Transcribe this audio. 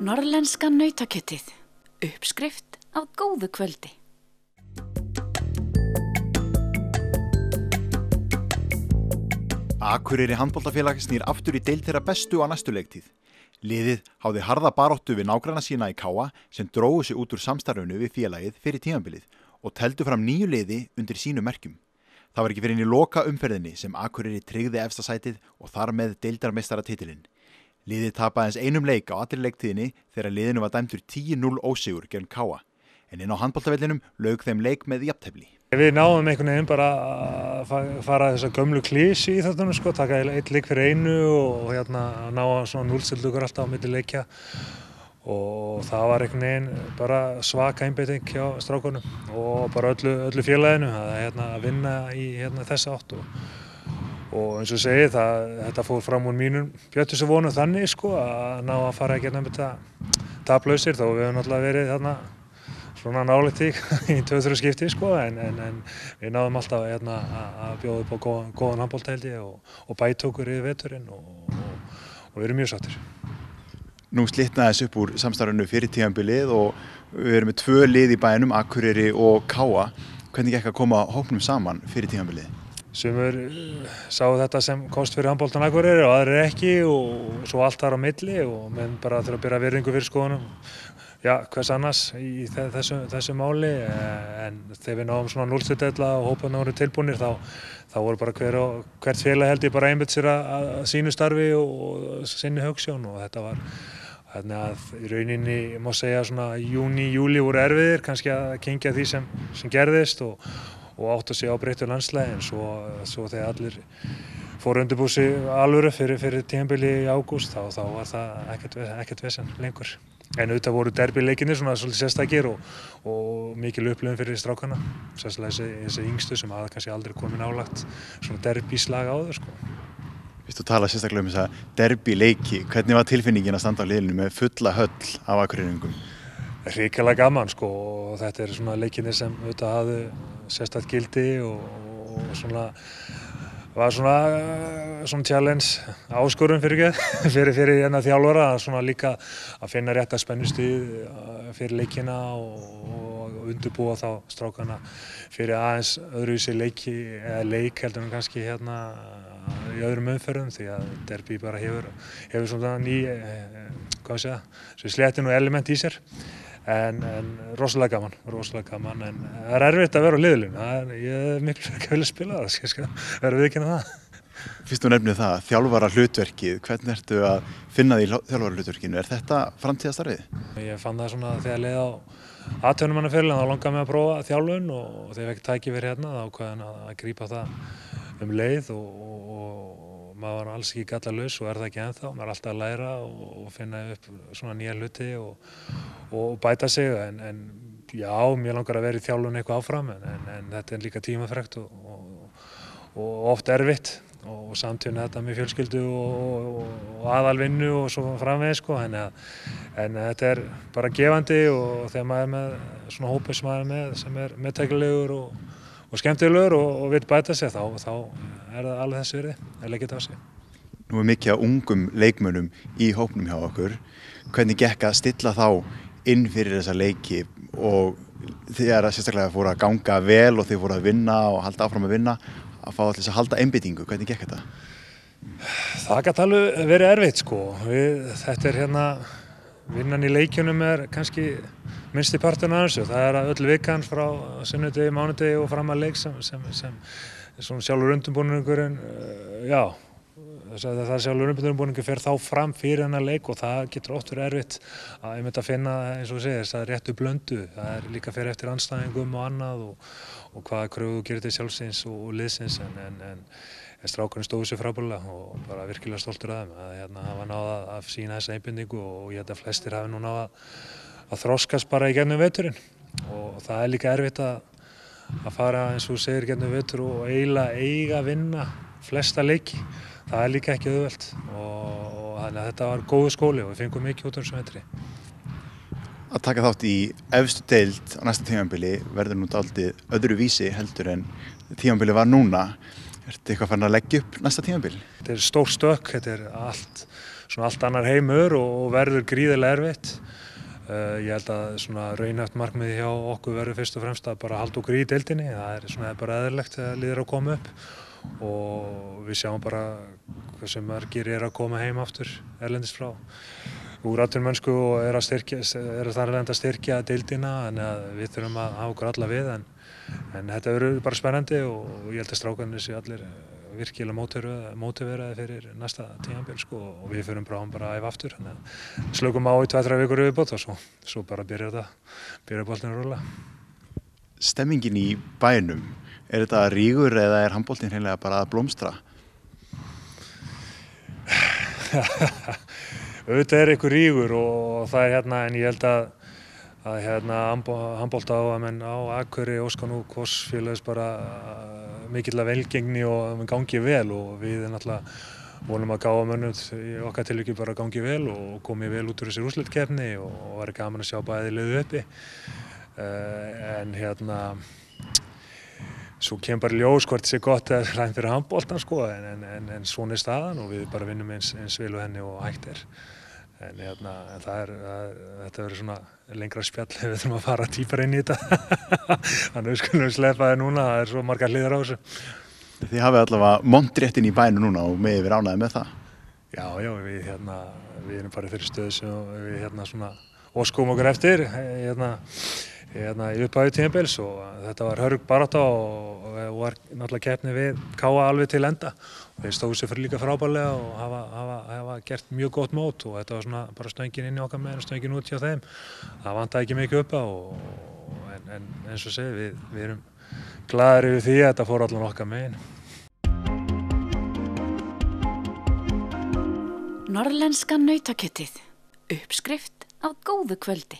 Norðlenska nautakjötið. Uppskrift af góðu kvöldi. Akureyri handboltafélag snýr aftur í deild þeirra bestu á næstu leiktíð. Liðið háði harða baráttu við nágranna sína í KA sem drógu sig út úr samstarfinu við félagið fyrir tímabilið og teldu fram 9 liði undir sínu merkjum. Það var ekki fyrir inn í loka umferðinni sem Akureyri tryggði efsta sætið og þar með deildarmeistaratitilinn. Liðið tapaði aðeins einum leik á allri leiktíðinni þegar liðinu var dæmdur 10-0 ósigur gegn KA. En inn á handboltavellinum lauk þeim leik með jafntefli. Við náðum einhvern veginn bara að fara þessa gömlu klísu í þáttunum, taka eitt leik fyrir einu og ná að núllstildugur alltaf á milli leikja. Og það var einhvern veginn bara svaka einbeiting hjá strákunum og bara öllu félaginu að vinna í þessa átt. Og eins og segi, þetta fór fram úr mínum bjöttustu vonum þannig að ná að fara ekki þetta taplausir, þó við höfum náttúrulega verið svona nálægt í 2-3 skipti en við náðum alltaf að bjóða upp á góðan handbolta held ég og bæta okkur yfir veturinn og við erum mjög sáttir. Nú slitnaði þessu upp úr samstarfinu fyrir tímabilið og við erum með 2 lið í bænum, Akureyri og KA. Hvernig gekk að koma hópnum saman fyrir tímabilið? Sumir sáu þetta sem kost fyrir handboltan Akureyri og aðrir ekki og svo allt þar á milli og menn bara þurfa að bera virðingu fyrir skoðunum. Já, hvers annars í þessu máli, en þegar við náum svona núllstildeila og hóparnir voru tilbúnir þá voru bara hvert félag held ég bara einbeitt sér að sínu starfi og sinni hugsjón og þetta var þannig að í rauninni má segja svona júní, júlí voru erfiðir kannski að kyngja því sem gerðist og áttu sig á breyttu landslagi en svo þegar allir fóru undirbúið sig alvöru fyrir tímabili í ágúst þá var það ekkert vesen lengur. En auðvitað voru derbyleikirnir svona svolítið sérstakir og mikil upplifun fyrir strákana. Sérstaklega þessi yngstu sem hafði kannski aldrei komið nálægt svona derbyslag áður Þú tala sérstaklega þessa derbyleiki. Hvernig var tilfinningin að standa á liðinu með fulla höll af Akureyringum? Hrikalega gaman og þetta svona leikirnir sem auðvitað hafði sérstakt gildi og svona var svona challenge áskorun fyrir þjálfara svona líka að finna rétta spennustig fyrir leikina og undirbúa þá strákana fyrir aðeins öðruvísi leik heldur en kannski í öðrum umferðum því að derby bara hefur svona sléttin og element í sér en rosalega gaman en það er erfitt að vera á liðlínu ég er miklu fyrir að vilja spila það skal vera viðurkenna það. Fyrst þú nefnir það, þjálfara hlutverkið, hvernig ertu að finna því þjálfara hlutverkinu? Er þetta framtíðarstarfið? Ég fann það svona þegar leið á atvinnumannaferilinn, þá langaði mig að prófa þjálfun og þegar ég fekk tækifæri þá ákvað ég að grípa það leið og maður var alls ekki gallalaus og það ekki ennþá, maður er alltaf að læra og finna upp svona nýja hluti og bæta sig en já, mér langar að vera í þjálfun eitthvað áfram en þetta er líka tímafrekt og oft erfitt og samtvinna þetta með fjölskyldu og aðalvinnu og svo framvegis en þetta er bara gefandi og þegar maður er með svona hópi sem maður er með sem er meðtækilegur og skemmtilegur og vill bæta sig þá er það alveg þess virði að leggja þetta á sig. Nú er mikið af ungum leikmönnum í hópnum hjá okkur. Hvernig gekk að stilla þá inn fyrir þessa leiki og þegar sérstaklega fóru að ganga vel og þeir fóru að vinna og halda áfram að vinna að fá allir að halda einbeitingu, hvernig gekk þetta? Það gat alveg verið erfitt þetta er vinnan í leikjunum er kannski minnsti parturinn af þessu, það er að öll vikan frá sunnudegi, mánudegi og fram að leik sem svona sjálfur undirbúningurinn það er sjálfur undirbúningur fer þá fram fyrir hennar leik og það getur oft verið erfitt að finna eins og þú segir það er réttu blöndu, það er líka fyrir eftir andstæðingum og annað og hvaða kröfu þú gerir til sjálfsins og liðsins en strákurinn stóðu sig frábærlega og bara virkilega stoltur af þeim að hafa náð að sýna þessa einbindingu og ég held að flestir hafi nú náð að þroskast bara í gegnum veturinn og það er líka erfitt að fara eins og þú segir gegnum vetur og eiga að vinna flesta leiki, það er líka ekki auðvelt og þannig að þetta var góður skóli og við fengum mikið út úr þessum vetri. Að taka þátt í efstu deild á næsta tímabili verður nú dálítið öðruvísi heldur en tímabili var núna. Ertu eitthvað farin að leggja upp næsta tímabil? Þetta er stór stökk, þetta er allt annar heimur og verður gríðarlega erfitt. Ég held að svona raunhæft markmiði hjá okkur verður fyrst og fremst að bara halda okkur í deildinni. Það er bara eðlilegt þegar liðir að koma upp og við sjáum bara hversu margir að koma heim aftur erlendis frá úr atvinnumennsku og þar að styrkja deildina, þannig að við þurfum að hafa okkur alla við en þetta verður bara spennandi og ég held að strákarnir séu allir virkilega mótiveraði fyrir næsta tímabil og við förum bara að æfa aftur, þannig að slökum á í 2-3 vikur viðbót og svo bara byrjar boltinn að rúlla. Stemmingin í bænum, er þetta rígur eða er handboltinn hreinlega bara að blómstra? Auðvitað er einhver rígur og það er en ég held að handboltaáhugamenn á Akureyri óska nú hvors félags bara mikilla velgengni og gangi vel og við náttúrulega vonum að gáfamönnum í okkar tilviki bara gangi vel og komi vel út úr þessi úrslitakeppni og væri gaman að sjá bæði liðið uppi. En svo kemur bara ljós hvort það sé gott að ræðin fyrir handboltan en svona er staðan og við bara vinnum eins vel við henni og hægt er. En þetta verður svona lengra spjall ef við þurfum að fara dýpar inn í þetta. Þannig við skulum sleppa það núna, það er svo margar hliðar á þessu. Þið hafið allavega montréttin í bænum núna og megið verið ánægðir með það? Já, við erum bara fyrir stöðu sem við svona óskum okkur eftir í upphafi tímabils og þetta var hörg barátta og var náttúrulega keppni við KA alveg til enda. Þeir stóðu sig fyrir líka frábærlega og hafa gert mjög gott mót og þetta var svona bara stöngin inn í okkar megin og stöngin út hjá þeim. Það vantaði ekki mikið upp á en eins og segi við erum glaðir yfir því að þetta fór allan okkar megin. Norðlenska nautakjötið, uppskrift af góðu kvöldi.